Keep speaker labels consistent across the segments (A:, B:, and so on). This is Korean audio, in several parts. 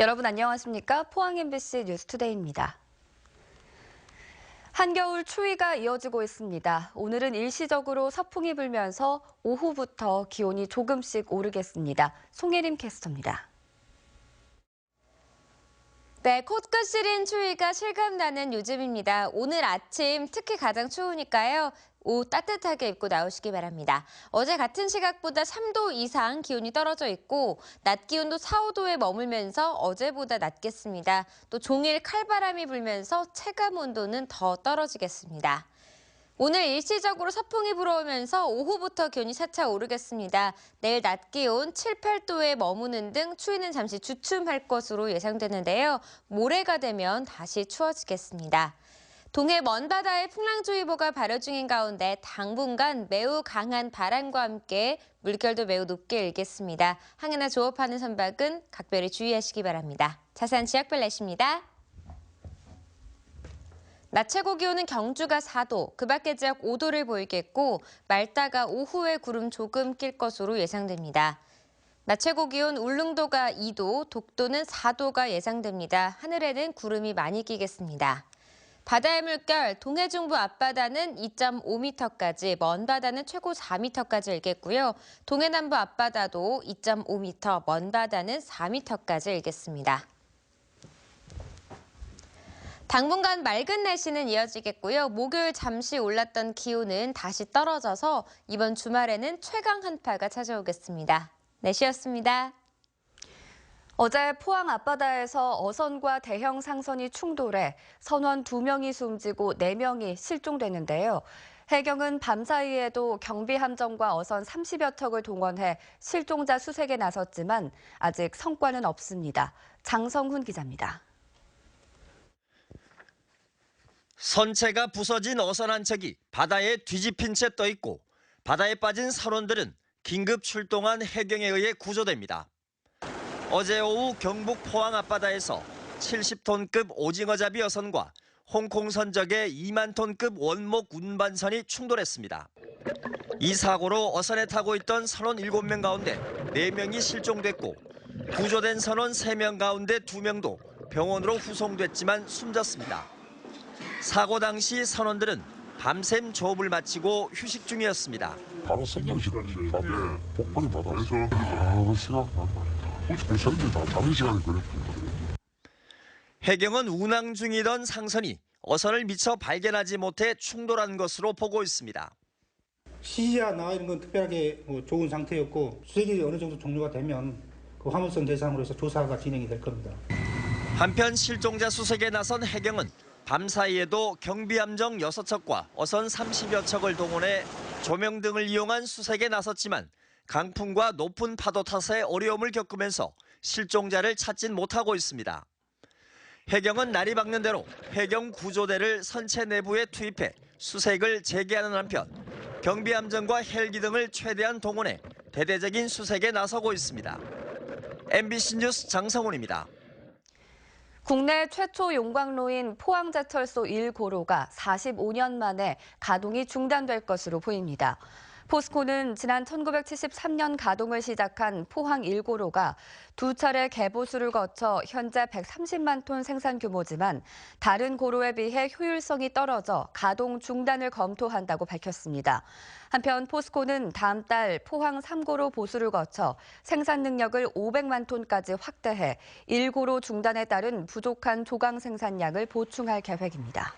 A: 여러분 안녕하십니까? 포항 MBC 뉴스투데이입니다. 한겨울 추위가 이어지고 있습니다. 오늘은 일시적으로 서풍이 불면서 오후부터 기온이 조금씩 오르겠습니다. 송혜림 캐스터입니다.
B: 네, 코끝 시린 추위가 실감나는 요즘입니다. 오늘 아침 특히 가장 추우니까요. 옷 따뜻하게 입고 나오시기 바랍니다. 어제 같은 시각보다 3도 이상 기온이 떨어져 있고 낮 기온도 4, 5도에 머물면서 어제보다 낮겠습니다. 또 종일 칼바람이 불면서 체감 온도는 더 떨어지겠습니다. 오늘 일시적으로 서풍이 불어오면서 오후부터 기온이 차차 오르겠습니다. 내일 낮 기온 7, 8도에 머무는 등 추위는 잠시 주춤할 것으로 예상되는데요. 모레가 되면 다시 추워지겠습니다. 동해 먼바다에 풍랑주의보가 발효 중인 가운데 당분간 매우 강한 바람과 함께 물결도 매우 높게 일겠습니다. 항해나 조업하는 선박은 각별히 주의하시기 바랍니다. 자세한 지역별 날씨입니다. 낮 최고 기온은 경주가 4도, 그 밖의 지역 5도를 보이겠고 맑다가 오후에 구름 조금 낄 것으로 예상됩니다. 낮 최고 기온 울릉도가 2도, 독도는 4도가 예상됩니다. 하늘에는 구름이 많이 끼겠습니다. 바다의 물결, 동해 중부 앞바다는 2.5m까지, 먼 바다는 최고 4m까지 일겠고요. 동해 남부 앞바다도 2.5m, 먼 바다는 4m까지 일겠습니다. 당분간 맑은 날씨는 이어지겠고요. 목요일 잠시 올랐던 기온은 다시 떨어져서 이번 주말에는 최강 한파가 찾아오겠습니다. 날씨였습니다.
A: 어제 포항 앞바다에서 어선과 대형 상선이 충돌해 선원 2명이 숨지고 4명이 실종됐는데요. 해경은 밤사이에도 경비함정과 어선 30여 척을 동원해 실종자 수색에 나섰지만 아직 성과는 없습니다. 장성훈 기자입니다.
C: 선체가 부서진 어선 한 척이 바다에 뒤집힌 채 떠 있고 바다에 빠진 선원들은 긴급 출동한 해경에 의해 구조됩니다. 어제 오후 경북 포항 앞바다에서 70톤급 오징어잡이 어선과 홍콩 선적의 2만 톤급 원목 운반선이 충돌했습니다. 이 사고로 어선에 타고 있던 선원 7명 가운데 4명이 실종됐고 구조된 선원 3명 가운데 2명도 병원으로 후송됐지만 숨졌습니다. 사고 당시 선원들은 밤샘 조업을 마치고 휴식 중이었습니다.
D: 바로 선명시간인데 밤에 폭발이 바다에서 시간 혹시 벌써입니다. 자는 시간이 걸렸습니다.
C: 해경은 운항 중이던 상선이 어선을 미처 발견하지 못해 충돌한 것으로 보고 있습니다.
E: CG나 이런 건 특별하게 좋은 상태였고 수색이 어느 정도 종료가 되면 그 화물선 대상으로 해서 조사가 진행이 될 겁니다.
C: 한편 실종자 수색에 나선 해경은 밤사이에도 경비함정 6척과 어선 30여 척을 동원해 조명 등을 이용한 수색에 나섰지만 강풍과 높은 파도 탓에 어려움을 겪으면서 실종자를 찾진 못하고 있습니다. 해경은 날이 밝는 대로 해경 구조대를 선체 내부에 투입해 수색을 재개하는 한편 경비함정과 헬기 등을 최대한 동원해 대대적인 수색에 나서고 있습니다. MBC 뉴스 장성훈입니다.
A: 국내 최초 용광로인 포항제철소 1고로가 45년 만에 가동이 중단될 것으로 보입니다. 포스코는 지난 1973년 가동을 시작한 포항 1고로가 2차례 개보수를 거쳐 현재 130만 톤 생산 규모지만 다른 고로에 비해 효율성이 떨어져 가동 중단을 검토한다고 밝혔습니다. 한편 포스코는 다음 달 포항 3고로 보수를 거쳐 생산 능력을 500만 톤까지 확대해 1고로 중단에 따른 부족한 조강 생산량을 보충할 계획입니다.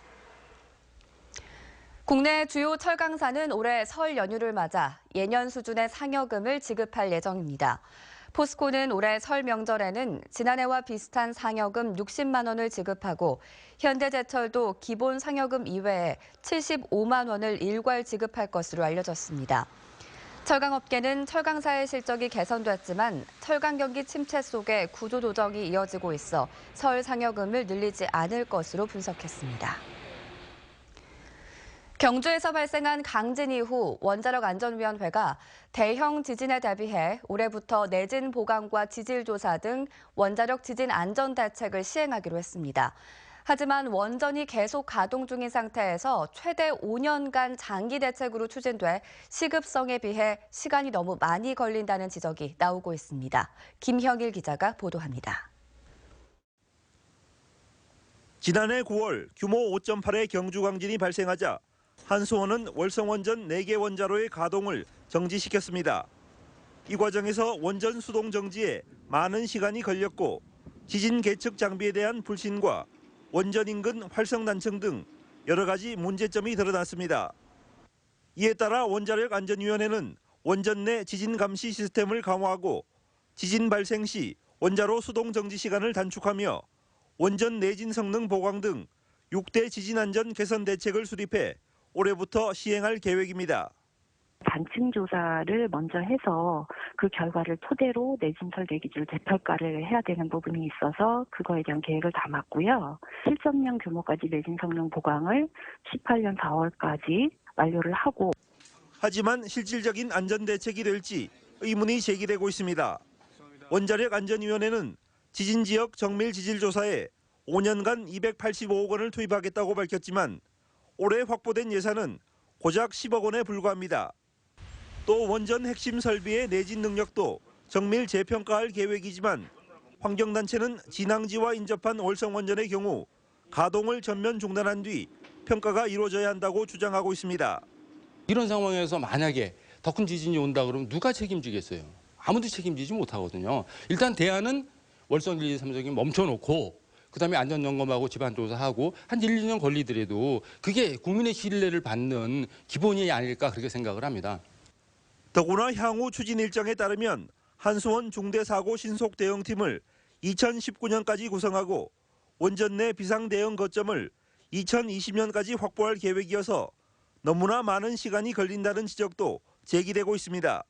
A: 국내 주요 철강사는 올해 설 연휴를 맞아 예년 수준의 상여금을 지급할 예정입니다. 포스코는 올해 설 명절에는 지난해와 비슷한 상여금 60만 원을 지급하고 현대제철도 기본 상여금 이외에 75만 원을 일괄 지급할 것으로 알려졌습니다. 철강업계는 철강사의 실적이 개선됐지만 철강 경기 침체 속에 구조조정이 이어지고 있어 설 상여금을 늘리지 않을 것으로 분석했습니다. 경주에서 발생한 강진 이후 원자력안전위원회가 대형 지진에 대비해 올해부터 내진 보강과 지질 조사 등 원자력 지진 안전 대책을 시행하기로 했습니다. 하지만 원전이 계속 가동 중인 상태에서 최대 5년간 장기 대책으로 추진돼 시급성에 비해 시간이 너무 많이 걸린다는 지적이 나오고 있습니다. 김형일 기자가 보도합니다.
F: 지난해 9월 규모 5.8의 경주 강진이 발생하자 한수원은 월성원전 4개 원자로의 가동을 정지시켰습니다. 이 과정에서 원전 수동 정지에 많은 시간이 걸렸고 지진 계측 장비에 대한 불신과 원전 인근 활성단층 등 여러 가지 문제점이 드러났습니다. 이에 따라 원자력안전위원회는 원전 내 지진 감시 시스템을 강화하고 지진 발생 시 원자로 수동 정지 시간을 단축하며 원전 내진 성능 보강 등 6대 지진 안전 개선 대책을 수립해 올해부터 시행할 계획입니다.
G: 단층 조사를 먼저 해서 그 결과를 토대로 내진 설계 기준 재평가를 해야 되는 부분이 있어서 그거에 대한 계획을 담았고요. 실전형 규모까지 내진 성능 보강을 18년 4월까지 완료를 하고.
F: 하지만 실질적인 안전 대책이 될지 의문이 제기되고 있습니다. 원자력안전위원회는 지진 지역 정밀 지질 조사에 5년간 285억 원을 투입하겠다고 밝혔지만 올해 확보된 예산은 고작 10억 원에 불과합니다. 또 원전 핵심 설비의 내진 능력도 정밀 재평가할 계획이지만 환경단체는 진앙지와 인접한 월성원전의 경우 가동을 전면 중단한 뒤 평가가 이루어져야 한다고 주장하고 있습니다.
H: 이런 상황에서 만약에 더 큰 지진이 온다 그러면 누가 책임지겠어요? 아무도 책임지지 못하거든요. 일단 대안은 월성 1, 2, 3성이 멈춰놓고 그다음에 안전점검하고 집안조사하고 한 1, 2년 걸리더라도 그게 국민의 신뢰를 받는 기본이 아닐까 그렇게 생각을 합니다.
F: 더구나 향후 추진 일정에 따르면 한수원 중대사고 신속 대응팀을 2019년까지 구성하고 원전 내 비상 대응 거점을 2020년까지 확보할 계획이어서 너무나 많은 시간이 걸린다는 지적도 제기되고 있습니다.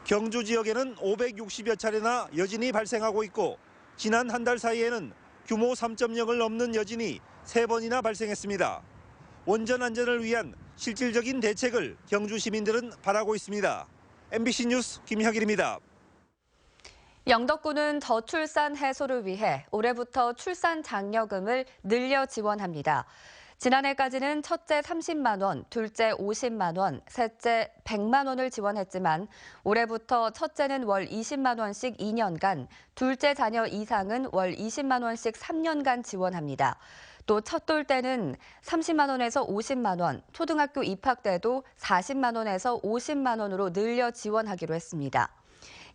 F: 경주 지역에는 560여 차례나 여진이 발생하고 있고 지난 한 달 사이에는 규모 3.0을 넘는 여진이 3번이나 발생했습니다. 원전 안전을 위한 실질적인 대책을 경주 시민들은 바라고 있습니다. MBC 뉴스 김혁일입니다.
A: 영덕군은 저출산 해소를 위해 올해부터 출산 장려금을 늘려 지원합니다. 지난해까지는 첫째 30만 원, 둘째 50만 원, 셋째 100만 원을 지원했지만 올해부터 첫째는 월 20만 원씩 2년간, 둘째 자녀 이상은 월 20만 원씩 3년간 지원합니다. 또 첫돌 때는 30만 원에서 50만 원, 초등학교 입학 때도 40만 원에서 50만 원으로 늘려 지원하기로 했습니다.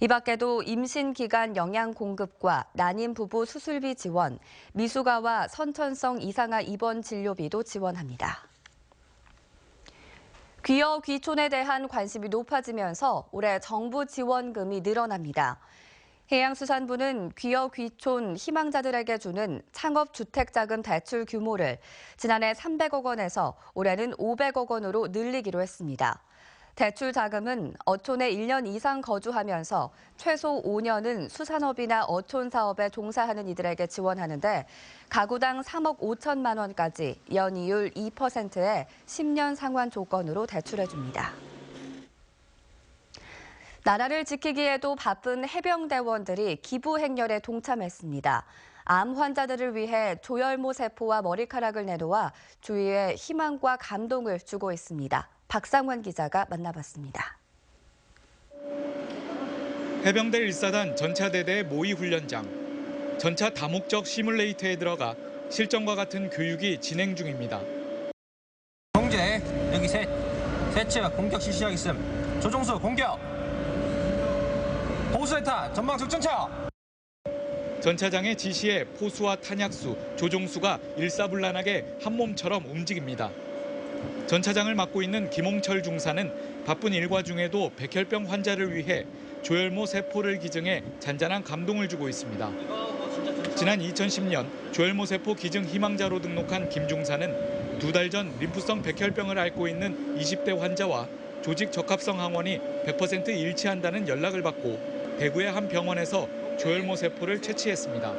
A: 이 밖에도 임신 기간 영양 공급과 난임 부부 수술비 지원, 미숙아와 선천성 이상아 입원 진료비도 지원합니다. 귀여 귀촌에 대한 관심이 높아지면서 올해 정부 지원금이 늘어납니다. 해양수산부는 귀여 귀촌 희망자들에게 주는 창업주택자금 대출 규모를 지난해 300억 원에서 올해는 500억 원으로 늘리기로 했습니다. 대출 자금은 어촌에 1년 이상 거주하면서 최소 5년은 수산업이나 어촌 사업에 종사하는 이들에게 지원하는데 가구당 3억 5천만 원까지 연이율 2%의 10년 상환 조건으로 대출해줍니다. 나라를 지키기에도 바쁜 해병대원들이 기부 행렬에 동참했습니다. 암 환자들을 위해 조혈모 세포와 머리카락을 내놓아 주위에 희망과 감동을 주고 있습니다. 박상원 기자가 만나봤습니다.
I: 해병대 1사단 전차대대 모의훈련장. 전차 다목적 시뮬레이터에 들어가 실전과 같은 교육이 진행 중입니다.
J: 공제, 여기 셋측 공격 실시하겠음. 조종수 공격. 보수에타 전방 적전차.
I: 전차장의 지시에 포수와 탄약수, 조종수가 일사불란하게 한 몸처럼 움직입니다. 전차장을 맡고 있는 김홍철 중사는 바쁜 일과 중에도 백혈병 환자를 위해 조혈모 세포를 기증해 잔잔한 감동을 주고 있습니다. 지난 2010년 조혈모 세포 기증 희망자로 등록한 김 중사는 2달 전 림프성 백혈병을 앓고 있는 20대 환자와 조직 적합성 항원이 100% 일치한다는 연락을 받고 대구의 한 병원에서 조혈모 세포를 채취했습니다.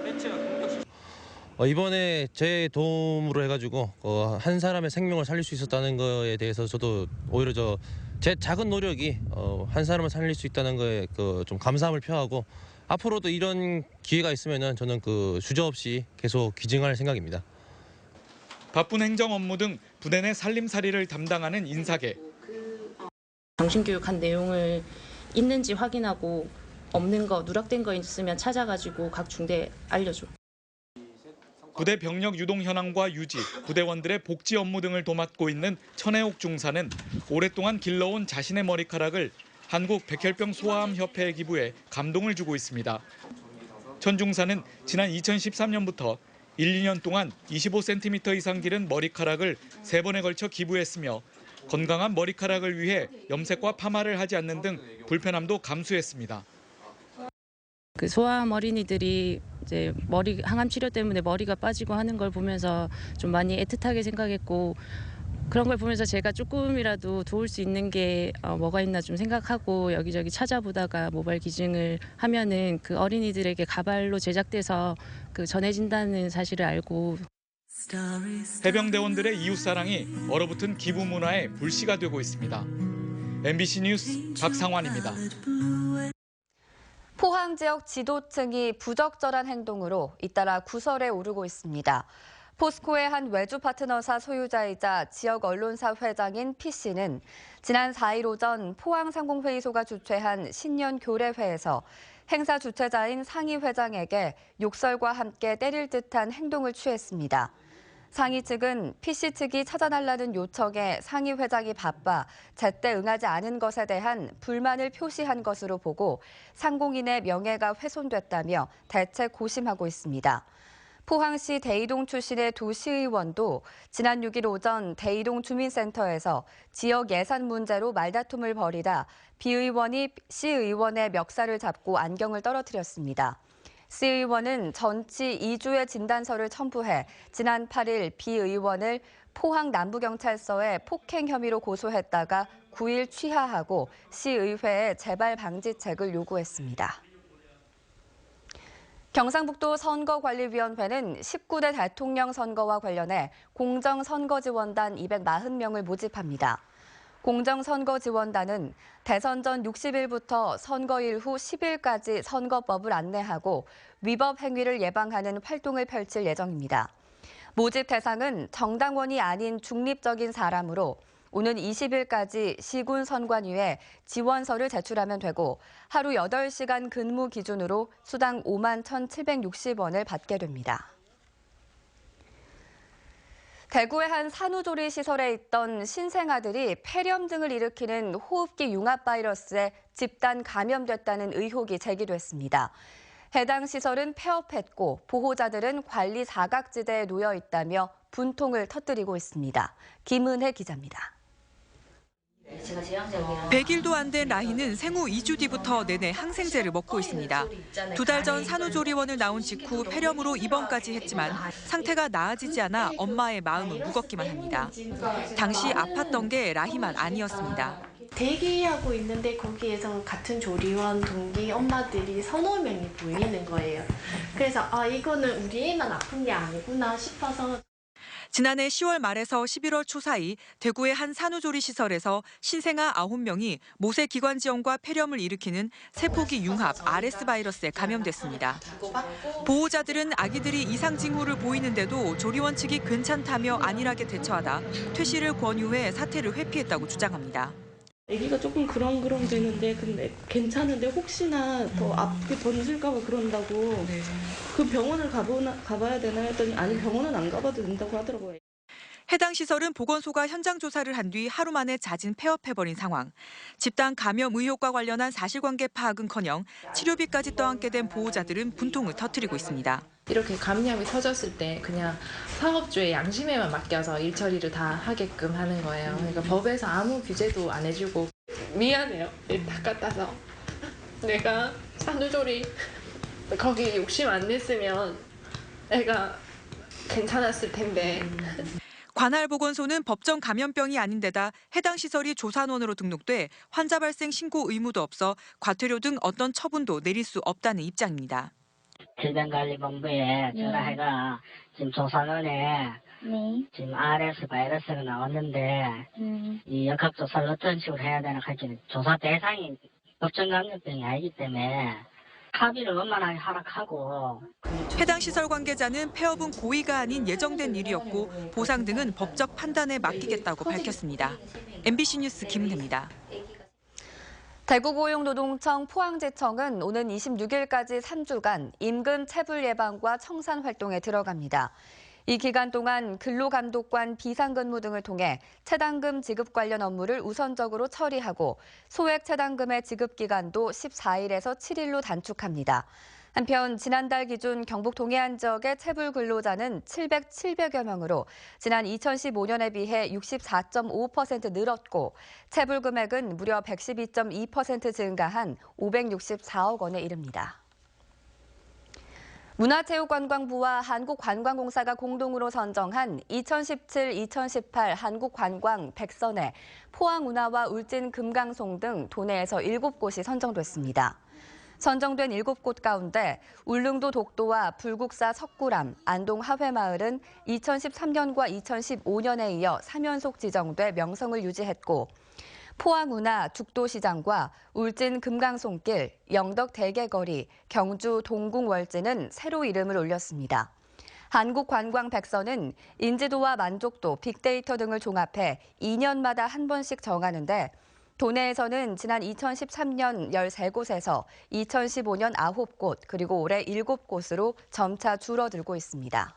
K: 이번에 제 도움으로 해가지고 한 사람의 생명을 살릴 수 있었다는 거에 대해서 저도 오히려 제 작은 노력이 한 사람을 살릴 수 있다는 거에 좀 감사함을 표하고 앞으로도 이런 기회가 있으면은 저는 주저없이 계속 기증할 생각입니다.
I: 바쁜 행정 업무 등 부대 내 살림살이를 담당하는 인사계.
L: 정신교육한 내용을 있는지 확인하고 없는 거 누락된 거 있으면 찾아가지고 각 중대에 알려줘.
I: 부대 병력 유동 현황과 유지, 부대원들의 복지 업무 등을 도맡고 있는 천혜옥 중사는 오랫동안 길러온 자신의 머리카락을 한국 백혈병 소아암 협회에 기부해 감동을 주고 있습니다. 천 중사는 지난 2013년부터 1, 2년 동안 25cm 이상 기른 머리카락을 3번에 걸쳐 기부했으며 건강한 머리카락을 위해 염색과 파마를 하지 않는 등 불편함도 감수했습니다.
L: 그 소아암 어린이들이 이제 항암 치료 때문에 머리가 빠지고 하는 걸 보면서 좀 많이 애틋하게 생각했고, 그런 걸 보면서 제가 조금이라도 도울 수 있는 게 뭐가 있나 좀 생각하고 여기저기 찾아보다가 모바일 기증을 하면은 그 어린이들에게 가발로 제작돼서 그 전해진다는 사실을 알고.
I: 해병대원들의 이웃사랑이 얼어붙은 기부 문화의 불씨가 되고 있습니다. MBC 뉴스 박상환입니다.
A: 포항 지역 지도층이 부적절한 행동으로 잇따라 구설에 오르고 있습니다. 포스코의 한 외주 파트너사 소유자이자 지역 언론사 회장인 P씨는 지난 4일 오전 포항상공회의소가 주최한 신년 교례회에서 행사 주최자인 상희 회장에게 욕설과 함께 때릴 듯한 행동을 취했습니다. 상희 측은 P씨 측이 찾아달라는 요청에 상희 회장이 바빠 제때 응하지 않은 것에 대한 불만을 표시한 것으로 보고 상공인의 명예가 훼손됐다며 대책 고심하고 있습니다. 포항시 대이동 출신의 도시의원도 지난 6일 오전 대이동 주민센터에서 지역 예산 문제로 말다툼을 벌이다 비의원이 시의원의 멱살을 잡고 안경을 떨어뜨렸습니다. 시의원은 전치 2주의 진단서를 첨부해 지난 8일 비의원을 포항 남부경찰서에 폭행 혐의로 고소했다가 9일 취하하고 시의회에 재발 방지책을 요구했습니다. 경상북도 선거관리위원회는 19대 대통령 선거와 관련해 공정선거지원단 240명을 모집합니다. 공정선거지원단은 대선 전 60일부터 선거일 후 10일까지 선거법을 안내하고 위법 행위를 예방하는 활동을 펼칠 예정입니다. 모집 대상은 정당원이 아닌 중립적인 사람으로 오는 20일까지 시군 선관위에 지원서를 제출하면 되고 하루 8시간 근무 기준으로 수당 5만 1,760원을 받게 됩니다. 대구의 한 산후조리 시설에 있던 신생아들이 폐렴 등을 일으키는 호흡기 융합 바이러스에 집단 감염됐다는 의혹이 제기됐습니다. 해당 시설은 폐업했고 보호자들은 관리 사각지대에 놓여 있다며 분통을 터뜨리고 있습니다. 김은혜 기자입니다.
M: 100일도 안 된 라희는 생후 2주 뒤부터 내내 항생제를 먹고 있습니다. 2달 전 산후조리원을 나온 직후 폐렴으로 입원까지 했지만 상태가 나아지지 않아 엄마의 마음은 무겁기만 합니다. 당시 아팠던 게 라희만 아니었습니다.
N: 대기하고 있는데 거기에서 같은 조리원 동기 엄마들이 3~4명이 보이는 거예요. 그래서 이거는 우리 애만 아픈 게 아니구나 싶어서.
M: 지난해 10월 말에서 11월 초 사이 대구의 한 산후조리 시설에서 신생아 9명이 모세기관지염과 폐렴을 일으키는 세포기 융합 RS 바이러스에 감염됐습니다. 보호자들은 아기들이 이상 징후를 보이는데도 조리원 측이 괜찮다며 안일하게 대처하다 퇴실을 권유해 사태를 회피했다고 주장합니다.
N: 아기가 조금 그렁그렁 되는데 근데 괜찮은데 혹시나 더 아프게 번질까 봐 그런다고 그 병원을 가봐야 되나 했더니 아니 병원은 안 가봐도 된다고 하더라고요.
M: 해당 시설은 보건소가 현장 조사를 한 뒤 하루 만에 자진 폐업해버린 상황. 집단 감염 의혹과 관련한 사실관계 파악은커녕 치료비까지 떠안게 된 보호자들은 분통을 터뜨리고 있습니다.
O: 이렇게 감염이 터졌을 때 그냥 사업주의 양심에만 맡겨서 일 처리를 다 하게끔 하는 거예요. 그러니까 법에서 아무 규제도 안 해주고.
N: 미안해요. 다 갖다서 내가 산후조리 거기 욕심 안 냈으면 애가 괜찮았을 텐데.
M: 관할보건소는 법정 감염병이 아닌 데다 해당 시설이 조산원으로 등록돼 환자 발생 신고 의무도 없어 과태료 등 어떤 처분도 내릴 수 없다는 입장입니다.
P: 질병관리본부에 전화해가 지금 조산원에 지금 RS 바이러스가 나왔는데 이 역학조사를 어떤 식으로 해야 되나 하기는 조사 대상이 법정 감염병이 아니기 때문에 합의를 원만하게 하락하고.
M: 해당 시설 관계자는 폐업은 고의가 아닌 예정된 일이었고 보상 등은 법적 판단에 맡기겠다고 밝혔습니다. MBC 뉴스 김은혜입니다.
A: 대구고용노동청 포항지청은 오는 26일까지 3주간 임금 체불 예방과 청산 활동에 들어갑니다. 이 기간 동안 근로감독관 비상근무 등을 통해 체당금 지급 관련 업무를 우선적으로 처리하고 소액 체당금의 지급 기간도 14일에서 7일로 단축합니다. 한편 지난달 기준 경북 동해안 지역의 체불 근로자는 700여 명으로 지난 2015년에 비해 64.5% 늘었고 체불 금액은 무려 112.2% 증가한 564억 원에 이릅니다. 문화체육관광부와 한국관광공사가 공동으로 선정한 2017-2018 한국관광 100선에 포항운하와 울진 금강송 등 도내에서 7곳이 선정됐습니다. 선정된 7곳 가운데 울릉도 독도와 불국사 석굴암, 안동 하회마을은 2013년과 2015년에 이어 3연속 지정돼 명성을 유지했고 포항운하 죽도시장과 울진 금강송길, 영덕 대게거리, 경주 동궁월지는 새로 이름을 올렸습니다. 한국관광 100선은 인지도와 만족도, 빅데이터 등을 종합해 2년마다 한 번씩 정하는데 도내에서는 지난 2013년 13곳에서 2015년 9곳, 그리고 올해 7곳으로 점차 줄어들고 있습니다.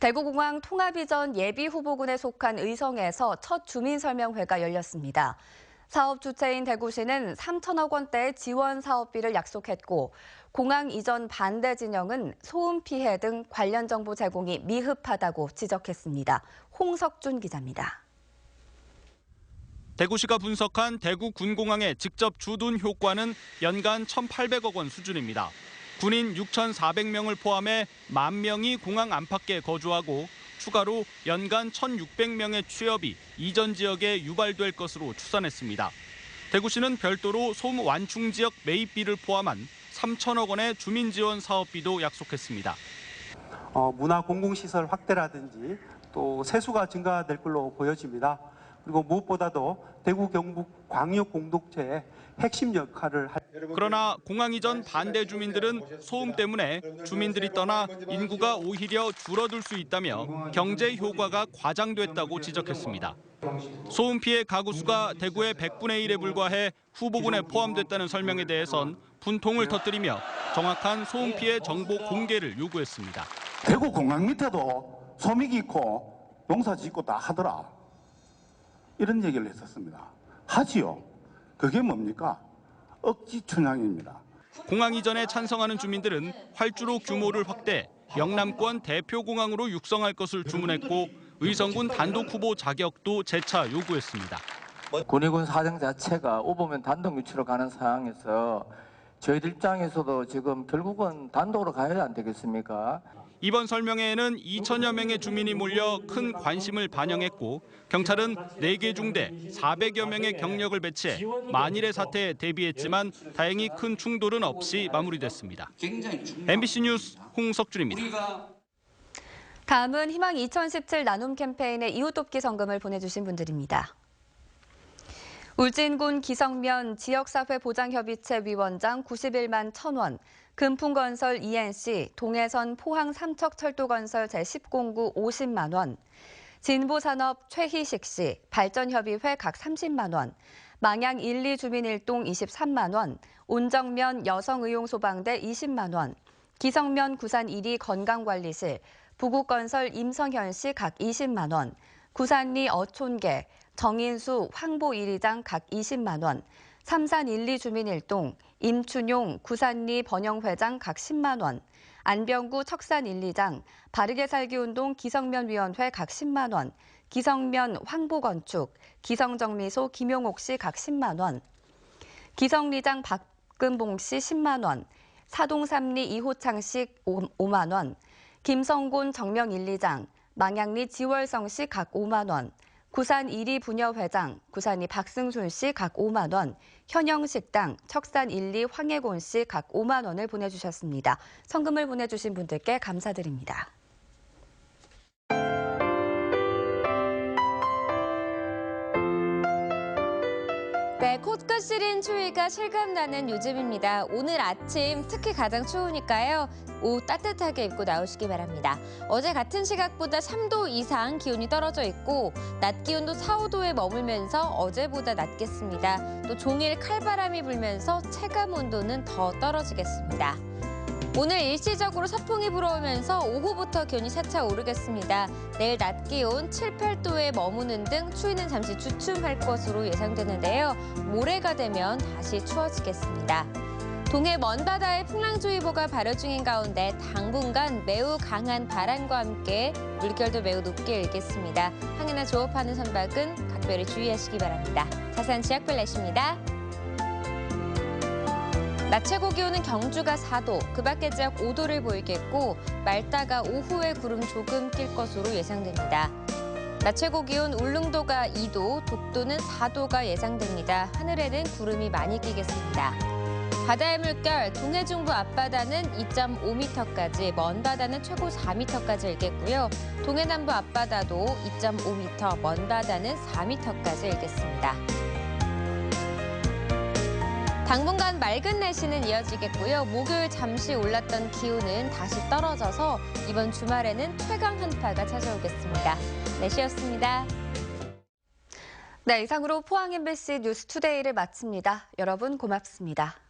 A: 대구공항 통합이전 예비후보군에 속한 의성에서 첫 주민설명회가 열렸습니다. 사업 주체인 대구시는 3천억 원대의 지원 사업비를 약속했고 공항 이전 반대 진영은 소음 피해 등 관련 정보 제공이 미흡하다고 지적했습니다. 홍석준 기자입니다.
Q: 대구시가 분석한 대구 군공항의 직접 주둔 효과는 연간 1,800억 원 수준입니다. 군인 6,400명을 포함해 10,000명이 공항 안팎에 거주하고 추가로 연간 1,600명의 취업이 이전 지역에 유발될 것으로 추산했습니다. 대구시는 별도로 소음 완충 지역 매입비를 포함한 3천억 원의 주민 지원 사업비도 약속했습니다.
R: 문화 공공시설 확대라든지 또 세수가 증가될 걸로 보여집니다. 그리고 무엇보다도 대구 경북 광역 공동체의 핵심 역할을
Q: 그러나 공항 이전 반대 주민들은 소음 때문에 주민들이 떠나 인구가 오히려 줄어들 수 있다며 경제 효과가 과장됐다고 지적했습니다. 소음 피해 가구 수가 대구의 100분의 1에 불과해 후보군에 포함됐다는 설명에 대해선 분통을 터뜨리며 정확한 소음 피해 정보 공개를 요구했습니다.
S: 대구 공항 밑에도 소미기 있고 농사 짓고 다 하더라. 이런 얘기를 했었습니다. 하지요. 그게 뭡니까? 억지 춘향입니다.
Q: 공항 이전에 찬성하는 주민들은 활주로 규모를 확대, 영남권 대표 공항으로 육성할 것을 주문했고 의성군 단독 후보 자격도 재차 요구했습니다.
T: 군의군 사정 자체가 오보면 단독 유치로 가는 상황에서 저희들 입장에서도 지금 결국은 단독으로 가야 안 되겠습니까?
Q: 이번 설명회에는 2천여 명의 주민이 몰려 큰 관심을 반영했고 경찰은 4개 중대 400여 명의 경력을 배치해 만일의 사태에 대비했지만 다행히 큰 충돌은 없이 마무리됐습니다. MBC 뉴스 홍석준입니다.
A: 다음은 희망 2017 나눔 캠페인의 이웃돕기 성금을 보내주신 분들입니다. 울진군 기성면 지역사회보장협의체 위원장 91만 1,000원, 금풍건설 ENC, 동해선 포항 삼척철도건설 제10공구 50만 원, 진보산업 최희식 씨, 발전협의회 각 30만 원, 망양 1, 2 주민일동 23만 원, 온정면 여성의용소방대 20만 원, 기성면 구산 1위 건강관리실, 부국건설 임성현 씨 각 20만 원, 구산리 어촌계, 정인수 황보 1위장 각 20만 원, 삼산 1, 2 주민일동, 임춘용 구산리 번영회장 각 10만 원, 안병구 척산 1, 2장, 바르게 살기 운동 기성면위원회 각 10만 원, 기성면 황보건축, 기성정미소 김용옥 씨 각 10만 원, 기성리장 박금봉 씨 10만 원, 사동삼리 이호창 씨 5만 원, 김성곤 정명 1, 2장, 망양리 지월성 씨 각 5만 원, 구산 1위 부녀회장, 구산리 박승순 씨 각 5만 원, 현영식당, 척산 1, 2 황혜곤 씨 각 5만 원을 보내주셨습니다. 성금을 보내주신 분들께 감사드립니다.
B: 네, 코끝 시린 추위가 실감나는 요즘입니다. 오늘 아침 특히 가장 추우니까요. 옷 따뜻하게 입고 나오시기 바랍니다. 어제 같은 시각보다 3도 이상 기온이 떨어져 있고 낮 기온도 4, 5도에 머물면서 어제보다 낮겠습니다. 또 종일 칼바람이 불면서 체감 온도는 더 떨어지겠습니다. 오늘 일시적으로 서풍이 불어오면서 오후부터 기온이 차차 오르겠습니다. 내일 낮 기온 7, 8도에 머무는 등 추위는 잠시 주춤할 것으로 예상되는데요. 모레가 되면 다시 추워지겠습니다. 동해 먼바다에 풍랑주의보가 발효 중인 가운데 당분간 매우 강한 바람과 함께 물결도 매우 높게 일겠습니다. 항해나 조업하는 선박은 각별히 주의하시기 바랍니다. 자세한 지역별 날씨입니다. 낮 최고 기온은 경주가 4도, 그 밖의 지역 5도를 보이겠고 맑다가 오후에 구름 조금 낄 것으로 예상됩니다. 낮 최고 기온 울릉도가 2도, 독도는 4도가 예상됩니다. 하늘에는 구름이 많이 끼겠습니다. 바다의 물결, 동해 중부 앞바다는 2.5m까지, 먼 바다는 최고 4m까지 일겠고요. 동해 남부 앞바다도 2.5m, 먼 바다는 4m까지 일겠습니다. 당분간 맑은 날씨는 이어지겠고요. 목요일 잠시 올랐던 기온은 다시 떨어져서 이번 주말에는 최강 한파가 찾아오겠습니다. 날씨였습니다.
A: 네, 이상으로 포항 MBC 뉴스투데이를 마칩니다. 여러분 고맙습니다.